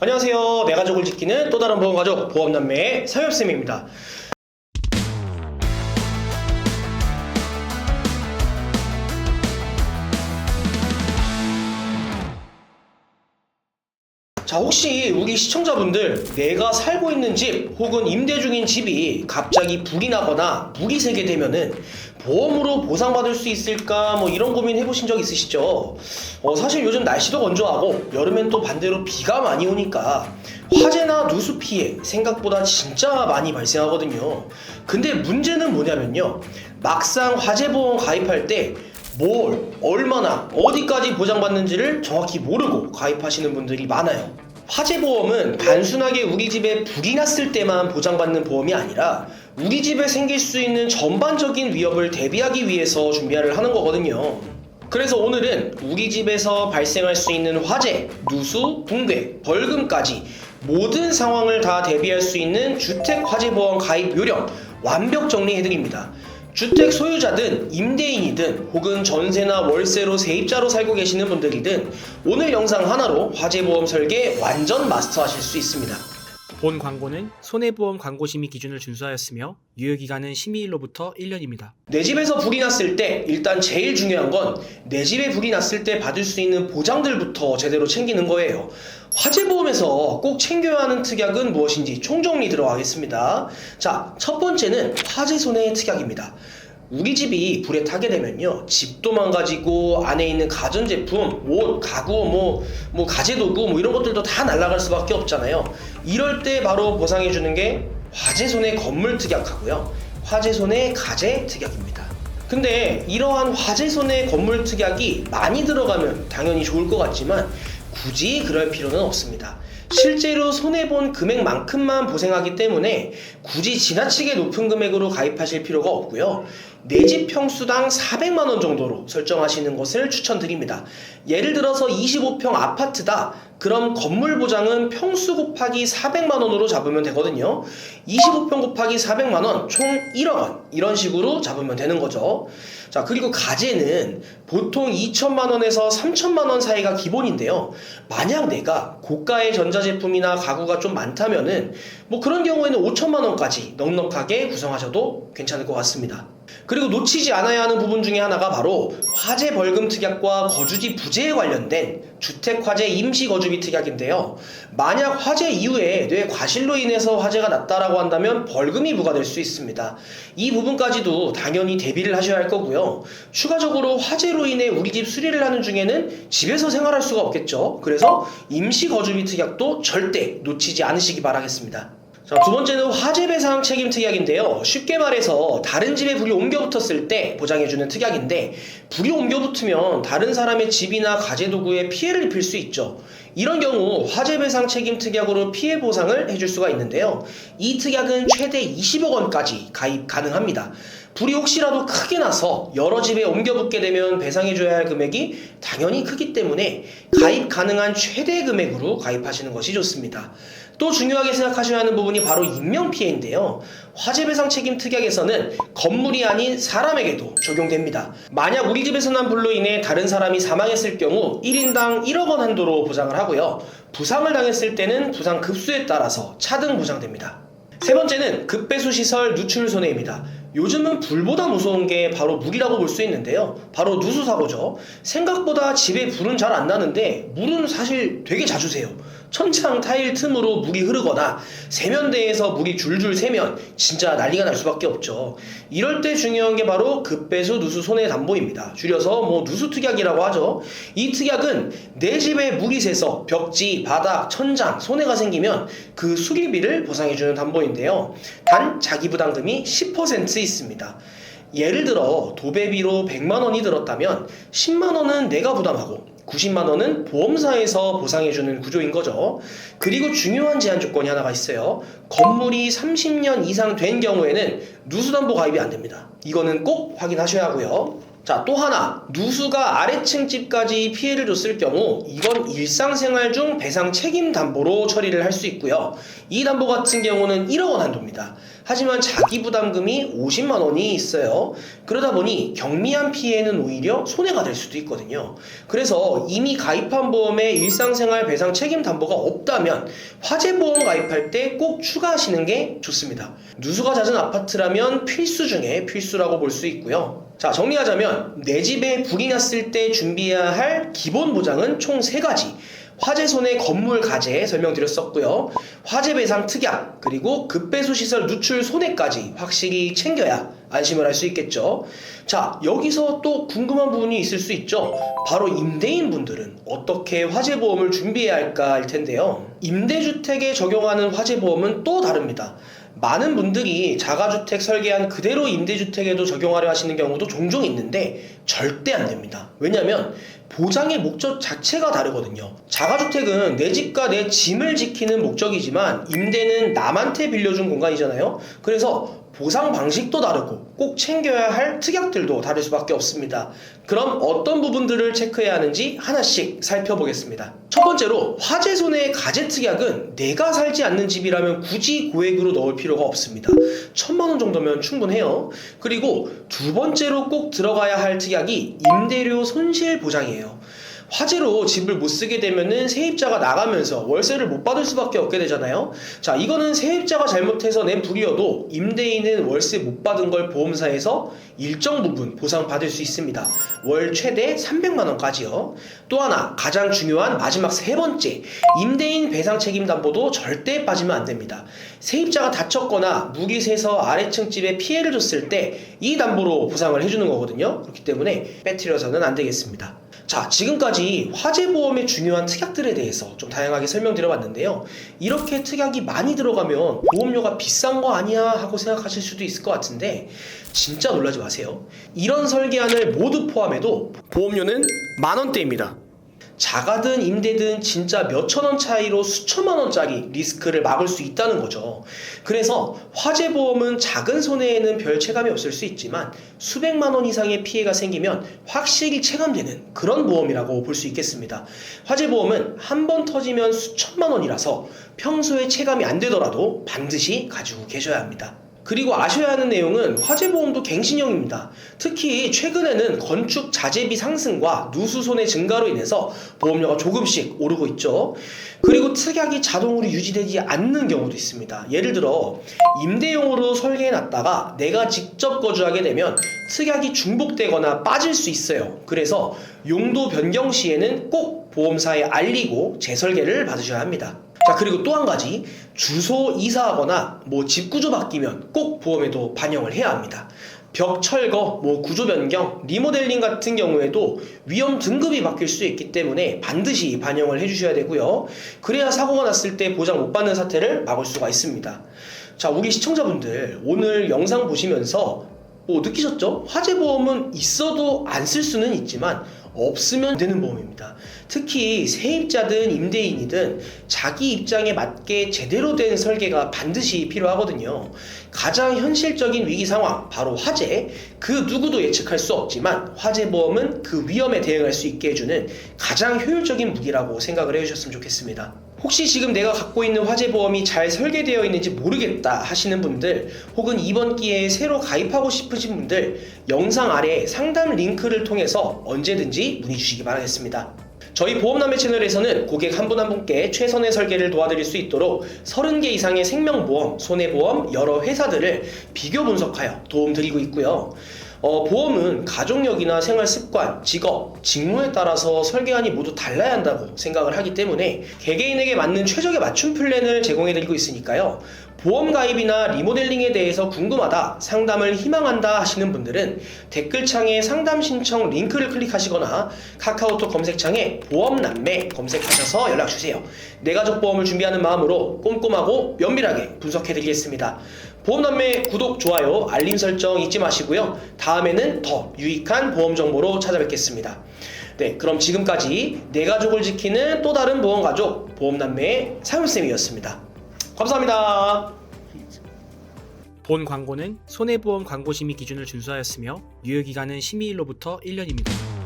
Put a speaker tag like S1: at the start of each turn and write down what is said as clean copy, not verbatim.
S1: 안녕하세요. 내 가족을 지키는 또 다른 보험가족 보험남매의 사엽쌤입니다. 자, 혹시 우리 시청자분들 내가 살고 있는 집 혹은 임대 중인 집이 갑자기 불이 나거나 물이 새게 되면은 보험으로 보상받을 수 있을까 뭐 이런 고민 해보신 적 있으시죠? 사실 요즘 날씨도 건조하고 여름엔 또 반대로 비가 많이 오니까 화재나 누수 피해 생각보다 진짜 많이 발생하거든요. 근데 문제는 뭐냐면요, 막상 화재보험 가입할 때 뭘, 얼마나, 어디까지 보장받는지를 정확히 모르고 가입하시는 분들이 많아요. 화재보험은 단순하게 우리 집에 불이 났을 때만 보장받는 보험이 아니라 우리 집에 생길 수 있는 전반적인 위협을 대비하기 위해서 준비를 하는 거거든요. 그래서 오늘은 우리 집에서 발생할 수 있는 화재, 누수, 붕괴, 벌금까지 모든 상황을 다 대비할 수 있는 주택화재보험 가입 요령 완벽 정리해드립니다. 주택 소유자든 임대인이든 혹은 전세나 월세로 세입자로 살고 계시는 분들이든 오늘 영상 하나로 화재보험 설계 완전 마스터하실 수 있습니다.
S2: 본 광고는 손해보험 광고심의 기준을 준수하였으며 유효기간은 심의일로부터 1년입니다.
S1: 내 집에서 불이 났을 때 일단 제일 중요한 건 내 집에 불이 났을 때 받을 수 있는 보장들부터 제대로 챙기는 거예요. 화재보험에서 꼭 챙겨야 하는 특약은 무엇인지 총정리 들어가겠습니다. 자, 첫 번째는 화재손해 특약입니다. 우리 집이 불에 타게 되면요, 집도 망가지고 안에 있는 가전제품, 옷, 가구, 가재도구 이런 것들도 다 날아갈 수밖에 없잖아요. 이럴 때 바로 보상해주는 게 화재손해 건물 특약하고요, 화재손해 가재 특약입니다. 근데 이러한 화재손해 건물 특약이 많이 들어가면 당연히 좋을 것 같지만 굳이 그럴 필요는 없습니다. 실제로 손해본 금액만큼만 보상하기 때문에 굳이 지나치게 높은 금액으로 가입하실 필요가 없고요. 내 집 평수당 400만원 정도로 설정하시는 것을 추천드립니다. 예를 들어서 25평 아파트다. 그럼 건물 보장은 평수 곱하기 400만원으로 잡으면 되거든요. 25평 곱하기 400만원, 총 1억원 이런 식으로 잡으면 되는 거죠. 자, 그리고 가재는 보통 2천만원에서 3천만원 사이가 기본인데요. 만약 내가 고가의 전자제품이나 가구가 좀 많다면은 그런 경우에는 5천만원까지 넉넉하게 구성하셔도 괜찮을 것 같습니다. 그리고 놓치지 않아야 하는 부분 중에 하나가 바로 화재 벌금 특약과 거주지 부재에 관련된 주택화재 임시거주비 특약인데요. 만약 화재 이후에 뇌 과실로 인해서 화재가 났다라고 한다면 벌금이 부과될 수 있습니다. 이 부분까지도 당연히 대비를 하셔야 할 거고요. 추가적으로 화재로 인해 우리 집 수리를 하는 중에는 집에서 생활할 수가 없겠죠. 그래서 임시거주비 특약도 절대 놓치지 않으시기 바라겠습니다. 자, 두 번째는 화재배상 책임 특약인데요. 쉽게 말해서 다른 집에 불이 옮겨 붙었을 때 보장해주는 특약인데, 불이 옮겨 붙으면 다른 사람의 집이나 가재도구에 피해를 입힐 수 있죠. 이런 경우 화재배상 책임 특약으로 피해 보상을 해줄 수가 있는데요. 이 특약은 최대 20억 원까지 가입 가능합니다. 불이 혹시라도 크게 나서 여러 집에 옮겨 붙게 되면 배상해줘야 할 금액이 당연히 크기 때문에 가입 가능한 최대 금액으로 가입하시는 것이 좋습니다. 또 중요하게 생각하셔야 하는 부분이 바로 인명피해인데요. 화재배상 책임 특약에서는 건물이 아닌 사람에게도 적용됩니다. 만약 우리 집에서 난 불로 인해 다른 사람이 사망했을 경우 1인당 1억 원 한도로 보상을 하고요. 부상을 당했을 때는 부상 급수에 따라서 차등 보장됩니다. 세 번째는 급배수 시설 누출 손해입니다. 요즘은 불보다 무서운 게 바로 물이라고 볼 수 있는데요. 바로 누수사고죠. 생각보다 집에 불은 잘 안 나는데 물은 사실 되게 자주 새요. 천창 타일 틈으로 물이 흐르거나 세면대에서 물이 줄줄 새면 진짜 난리가 날 수밖에 없죠. 이럴 때 중요한 게 바로 급배수 누수 손해담보입니다. 줄여서 누수특약이라고 하죠. 이 특약은 내 집에 물이 새서 벽지, 바닥, 천장, 손해가 생기면 그 수리비를 보상해주는 담보인데요. 단 자기부담금이 10% 있습니다. 예를 들어 도배비로 100만원이 들었다면 10만원은 내가 부담하고 90만원은 보험사에서 보상해주는 구조인 거죠. 그리고 중요한 제한 조건이 하나가 있어요. 건물이 30년 이상 된 경우에는 누수담보 가입이 안 됩니다. 이거는 꼭 확인하셔야 하고요. 자, 또 하나, 누수가 아래층 집까지 피해를 줬을 경우 이건 일상생활 중 배상 책임 담보로 처리를 할 수 있고요. 이 담보 같은 경우는 1억 원 한도입니다. 하지만 자기 부담금이 50만 원이 있어요. 그러다 보니 경미한 피해는 오히려 손해가 될 수도 있거든요. 그래서 이미 가입한 보험에 일상생활 배상 책임 담보가 없다면 화재보험 가입할 때 꼭 추가하시는 게 좋습니다. 누수가 잦은 아파트라면 필수 중에 필수라고 볼 수 있고요. 자, 정리하자면 내 집에 불이 났을 때 준비해야 할 기본 보장은 총 3가지. 화재 손해 건물 가제 설명드렸었고요. 화재 배상 특약, 그리고 급배수 시설 누출 손해까지 확실히 챙겨야 안심을 할 수 있겠죠. 자, 여기서 또 궁금한 부분이 있을 수 있죠. 바로 임대인 분들은 어떻게 화재보험을 준비해야 할까 할 텐데요. 임대주택에 적용하는 화재보험은 또 다릅니다. 많은 분들이 자가주택 설계한 그대로 임대주택에도 적용하려 하시는 경우도 종종 있는데 절대 안 됩니다. 왜냐면 보장의 목적 자체가 다르거든요. 자가주택은 내 집과 내 짐을 지키는 목적이지만 임대는 남한테 빌려준 공간이잖아요. 그래서 보상 방식도 다르고 꼭 챙겨야 할 특약들도 다를 수밖에 없습니다. 그럼 어떤 부분들을 체크해야 하는지 하나씩 살펴보겠습니다. 첫 번째로 화재 손해 가제 특약은 내가 살지 않는 집이라면 굳이 고액으로 넣을 필요가 없습니다. 1,000만 원 정도면 충분해요. 그리고 두 번째로 꼭 들어가야 할 특약이 임대료 손실 보장이에요. 화재로 집을 못 쓰게 되면은 세입자가 나가면서 월세를 못 받을 수밖에 없게 되잖아요. 자, 이거는 세입자가 잘못해서 낸 불이어도 임대인은 월세 못 받은 걸 보험사에서 일정 부분 보상받을 수 있습니다. 월 최대 300만 원까지요. 또 하나 가장 중요한 마지막 3번째, 임대인 배상 책임 담보도 절대 빠지면 안 됩니다. 세입자가 다쳤거나 물이 새서 아래층 집에 피해를 줬을 때 이 담보로 보상을 해주는 거거든요. 그렇기 때문에 빼뜨려서는 안 되겠습니다. 자, 지금까지 화재보험의 중요한 특약들에 대해서 좀 다양하게 설명드려봤는데요. 이렇게 특약이 많이 들어가면 보험료가 비싼 거 아니야 하고 생각하실 수도 있을 것 같은데 진짜 놀라지 마세요. 이런 설계안을 모두 포함해도 보험료는 10,000원대입니다. 자가든 임대든 진짜 몇천 원 차이로 수천만 원짜리 리스크를 막을 수 있다는 거죠. 그래서 화재보험은 작은 손해에는 별 체감이 없을 수 있지만 수백만 원 이상의 피해가 생기면 확실히 체감되는 그런 보험이라고 볼 수 있겠습니다. 화재보험은 한 번 터지면 수천만 원이라서 평소에 체감이 안 되더라도 반드시 가지고 계셔야 합니다. 그리고 아셔야 하는 내용은 화재보험도 갱신형입니다. 특히 최근에는 건축 자재비 상승과 누수 손해 증가로 인해서 보험료가 조금씩 오르고 있죠. 그리고 특약이 자동으로 유지되지 않는 경우도 있습니다. 예를 들어 임대용으로 설계해놨다가 내가 직접 거주하게 되면 특약이 중복되거나 빠질 수 있어요. 그래서 용도 변경 시에는 꼭 보험사에 알리고 재설계를 받으셔야 합니다. 자, 그리고 또 한 가지, 주소 이사하거나 집 구조 바뀌면 꼭 보험에도 반영을 해야 합니다. 벽 철거, 구조 변경, 리모델링 같은 경우에도 위험 등급이 바뀔 수 있기 때문에 반드시 반영을 해주셔야 되고요. 그래야 사고가 났을 때 보장 못 받는 사태를 막을 수가 있습니다. 자, 우리 시청자분들 오늘 영상 보시면서 느끼셨죠? 화재보험은 있어도 안 쓸 수는 있지만 없으면 안 되는 보험입니다. 특히 세입자든 임대인이든 자기 입장에 맞게 제대로 된 설계가 반드시 필요하거든요. 가장 현실적인 위기 상황, 바로 화재. 그 누구도 예측할 수 없지만 화재보험은 그 위험에 대응할 수 있게 해주는 가장 효율적인 무기라고 생각을 해주셨으면 좋겠습니다. 혹시 지금 내가 갖고 있는 화재보험이 잘 설계되어 있는지 모르겠다 하시는 분들, 혹은 이번 기회에 새로 가입하고 싶으신 분들, 영상 아래 상담 링크를 통해서 언제든지 문의 주시기 바라겠습니다. 저희 보험남매 채널에서는 고객 한 분 한 분께 최선의 설계를 도와드릴 수 있도록 30개 이상의 생명보험, 손해보험, 여러 회사들을 비교 분석하여 도움드리고 있고요. 보험은 가족력이나 생활습관, 직업, 직무에 따라서 설계안이 모두 달라야 한다고 생각을 하기 때문에 개개인에게 맞는 최적의 맞춤 플랜을 제공해드리고 있으니까요. 보험 가입이나 리모델링에 대해서 궁금하다, 상담을 희망한다 하시는 분들은 댓글창에 상담 신청 링크를 클릭하시거나 카카오톡 검색창에 보험남매 검색하셔서 연락주세요. 내 가족 보험을 준비하는 마음으로 꼼꼼하고 면밀하게 분석해드리겠습니다. 보험남매 구독, 좋아요, 알림 설정 잊지 마시고요. 다음에는 더 유익한 보험 정보로 찾아뵙겠습니다. 네, 그럼 지금까지 내 가족을 지키는 또 다른 보험가족, 보험남매의 사윤쌤이었습니다. 감사합니다.
S2: 본 광고는 손해보험 광고심의 기준을 준수하였으며 유효기간은 심의일로부터 1년입니다.